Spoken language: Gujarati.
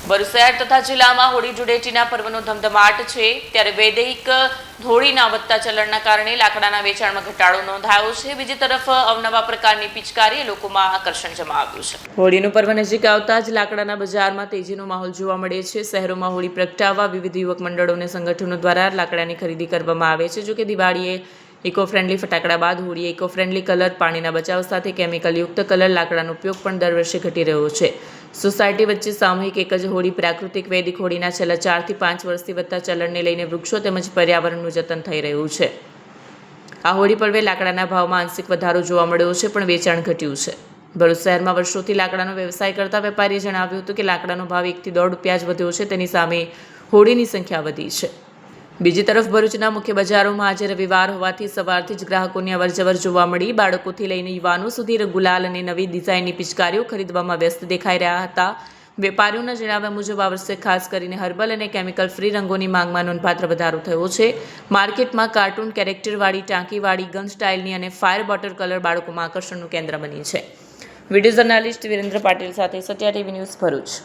ભરૂચ શહેર તથા જિલ્લામાં હોળી ધૂળેટીના પર્વનો ધમધમાટ છે ત્યારે વૈદિક હોળીના વધતા ચલણના કારણે લાકડાના વેચાણમાં ઘટાડો નોંધાયો છે। બીજી તરફ અવનવા પ્રકારની પિચકારીએ લોકોમાં આકર્ષણ જમાવ્યું છે। હોળીનું પર્વ નજીક આવતા જ લાકડાના બજારમાં તેજીનો માહોલ જોવા મળે છે। શહેરોમાં હોળી પ્રગટાવવા વિવિધ યુવક મંડળો અને સંગઠનો દ્વારા લાકડાની ખરીદી કરવામાં આવે છે। જોકે દિવાળીએ ઇકો ફ્રેન્ડલી ફટાકડા બાદ હોળીએ ઇકો ફ્રેન્ડલી કલર, પાણીના બચાવ સાથે કેમિકલયુક્ત કલર લાકડાનો ઉપયોગ પણ દર વર્ષે ઘટી રહ્યો છે। સોસાયટી વચ્ચે સામૂહિક એક જ હોળી પ્રાકૃતિક વૈદિક હોળીના છેલ્લા 4 થી 5 વર્ષથી વધતા ચલણને લઈને વૃક્ષો તેમજ પર્યાવરણનું જતન થઈ રહ્યું છે। આ હોળી પર્વે લાકડાના ભાવમાં આંશિક વધારો જોવા મળ્યો છે પણ વેચાણ ઘટ્યું છે। ભરૂચ શહેરમાં વર્ષોથી લાકડાનો વ્યવસાય કરતા વેપારીએ જણાવ્યું હતું કે લાકડાનો ભાવ 1 થી 1.5 રૂપિયા જ વધ્યો છે, તેની સામે હોળીની સંખ્યા વધી છે। બીજી તરફ ભરૂચના મુખ્ય બજારોમાં આજે રવિવાર હોવાથી સવારથી જ ગ્રાહકોની અવરજવર જોવા મળી। બાળકોથી લઈને યુવાનો સુધી ગુલાલ અને નવી ડિઝાઇનની પિચકારીઓ ખરીદવામાં વ્યસ્ત દેખાઈ રહ્યા હતા। વેપારીઓના જણાવ્યા મુજબ આ વર્ષે ખાસ કરીને હર્બલ અને કેમિકલ ફ્રી રંગોની માંગમાં નોંધપાત્ર વધારો થયો છે। માર્કેટમાં કાર્ટૂન કેરેક્ટરવાળી, ટાંકીવાળી, ગન સ્ટાઇલની અને ફાયર બોટર કલર બાળકોમાં આકર્ષણનું કેન્દ્ર બની છે। વિડીયો જર્નાલિસ્ટ વિરેન્દ્ર પાટીલ સાથે સત્યા ટીવી ન્યૂઝ ભરૂચ।